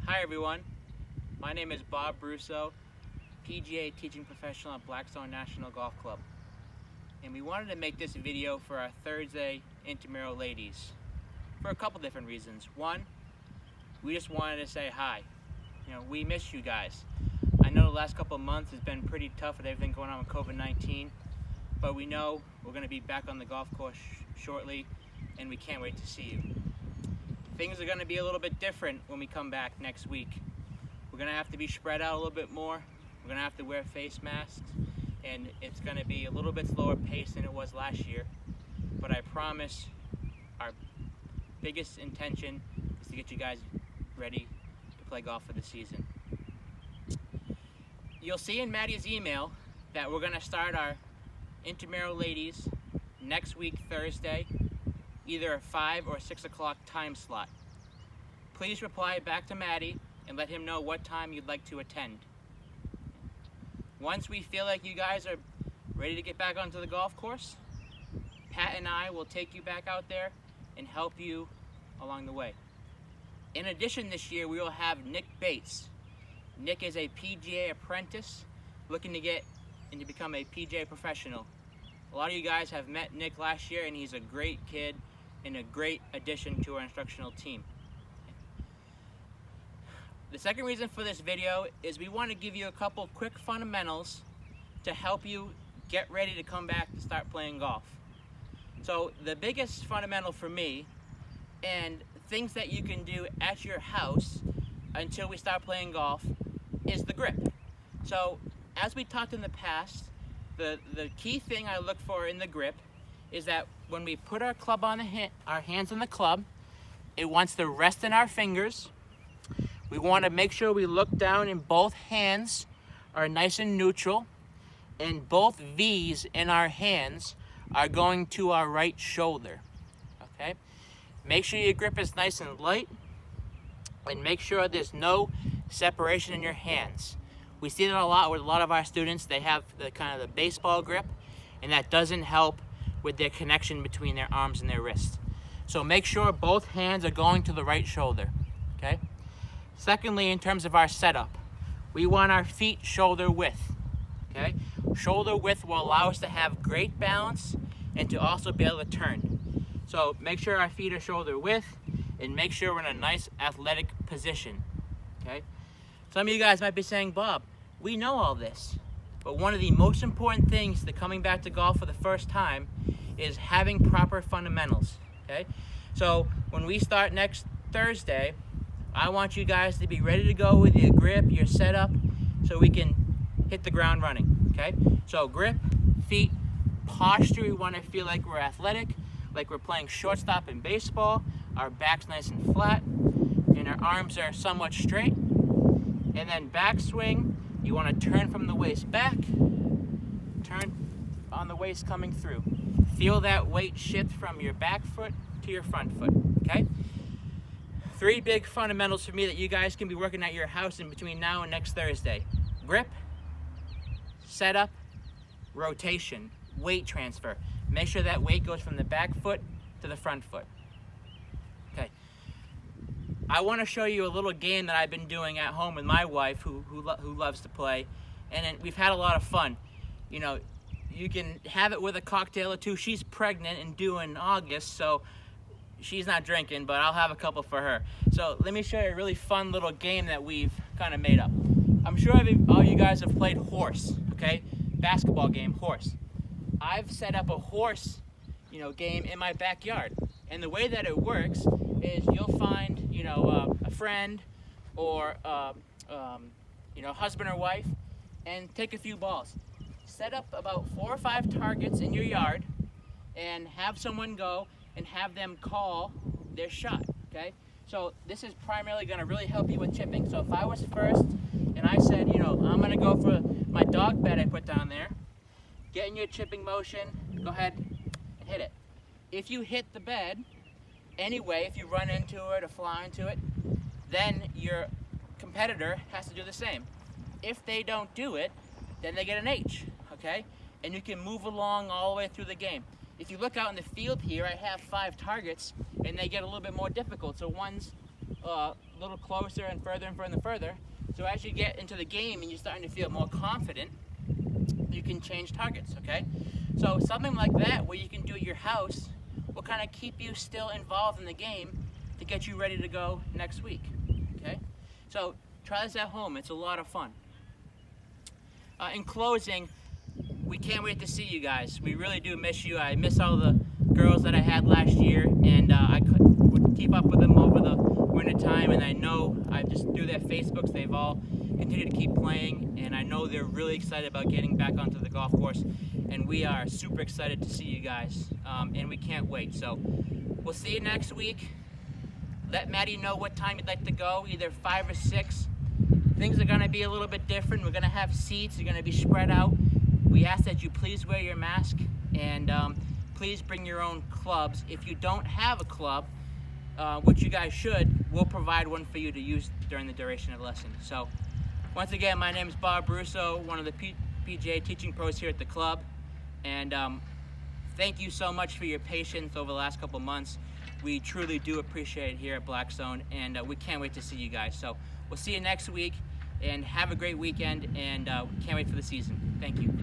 Hi everyone, my name is Bob Bruso, PGA teaching professional at Blackstone National Golf Club. And we wanted to make this video for our Thursday intramural ladies for a couple different reasons. One, we just wanted to say hi. We miss you guys. I know the last couple of months has been pretty tough with everything going on with COVID-19, but we know we're going to be back on the golf course shortly, and we can't wait to see you. Things are going to be a little bit different when we come back next week. We're going to have to be spread out a little bit more. We're going to have to wear face masks, and it's going to be a little bit slower pace than it was last year. But I promise our biggest intention is to get you guys ready to play golf for the season. You'll see in Maddie's email that we're going to start our intramural ladies next week, Thursday, either a 5 or 6 o'clock time slot. Please reply back to Maddie and let him know what time you'd like to attend. Once we feel like you guys are ready to get back onto the golf course, Pat and I will take you back out there and help you along the way. In addition, this year we will have Nick Bates. Nick is a PGA apprentice looking to get and to become a PGA professional. A lot of you guys have met Nick last year, and he's a great kid and a great addition to our instructional team. The second reason for this video is we want to give you a couple quick fundamentals to help you get ready to come back to start playing golf. So the biggest fundamental for me, and things that you can do at your house until we start playing golf, is the grip. So as we talked in the past, the key thing I look for in the grip is that when we put our club on our hands on the club, it wants to rest in our fingers. We want to make sure we look down and both hands are nice and neutral, and both V's in our hands are going to our right shoulder. Okay? Make sure your grip is nice and light, and make sure there's no separation in your hands. We see that a lot with a lot of our students. They have the kind of the baseball grip, and that doesn't help with their connection between their arms and their wrists. So make sure both hands are going to the right shoulder, okay? Secondly, in terms of our setup, we want our feet shoulder width, okay? Shoulder width will allow us to have great balance and to also be able to turn. So make sure our feet are shoulder width, and make sure we're in a nice athletic position, okay? Some of you guys might be saying, Bob, we know all this, but one of the most important things to coming back to golf for the first time is having proper fundamentals, okay? So when we start next Thursday, I want you guys to be ready to go with your grip, your setup, so we can hit the ground running, okay? So grip, feet, posture, we want to feel like we're athletic, like we're playing shortstop in baseball, our back's nice and flat, and our arms are somewhat straight. And then backswing, you want to turn from the waist back, turn on the waist coming through. Feel that weight shift from your back foot to your front foot, okay? 3 big fundamentals for me that you guys can be working at your house in between now and next Thursday. Grip, setup, rotation, weight transfer. Make sure that weight goes from the back foot to the front foot. Okay. I want to show you a little game that I've been doing at home with my wife who loves to play, and we've had a lot of fun. You can have it with a cocktail or two. She's pregnant and due in August, so she's not drinking, but I'll have a couple for her. So let me show you a really fun little game that we've kind of made up. I'm sure all you guys have played horse, okay? Basketball game, horse. I've set up a horse, game in my backyard. And the way that it works is you'll find, a friend or, husband or wife, and take a few balls. Set up about 4 or 5 targets in your yard and have someone go and have them call their shot, okay? So this is primarily going to really help you with chipping. So if I was first and I said, I'm going to go for my dog bed I put down there, get in your chipping motion, go ahead and hit it. If you hit the bed, anyway, if you run into it or fly into it, then your competitor has to do the same. If they don't do it, then they get an H, okay? And you can move along all the way through the game. If you look out in the field here, I have 5 targets, and they get a little bit more difficult. So one's a little closer and further and further and further. So as you get into the game and you're starting to feel more confident, you can change targets, okay? So something like that where you can do at your house will kind of keep you still involved in the game to get you ready to go next week, okay? So try this at home, it's a lot of fun. In closing, we can't wait to see you guys. We really do miss you. I miss all the girls that I had last year, and I would keep up with them over the winter time, and I know I just through their Facebooks, they've all continued to keep playing, and I know they're really excited about getting back onto the golf course, and we are super excited to see you guys, and we can't wait. So we'll see you next week. Let Maddie know what time you'd like to go, either 5 or 6. Things are gonna be a little bit different. We're gonna have seats, you're gonna be spread out. We ask that you please wear your mask, and please bring your own clubs. If you don't have a club, which you guys should, we'll provide one for you to use during the duration of the lesson. So once again, my name is Bob Bruso, one of the PGA teaching pros here at the club, and thank you so much for your patience over the last couple months. We truly do appreciate it here at Blackstone, and we can't wait to see you guys. So we'll see you next week, and have a great weekend, and can't wait for the season. Thank you.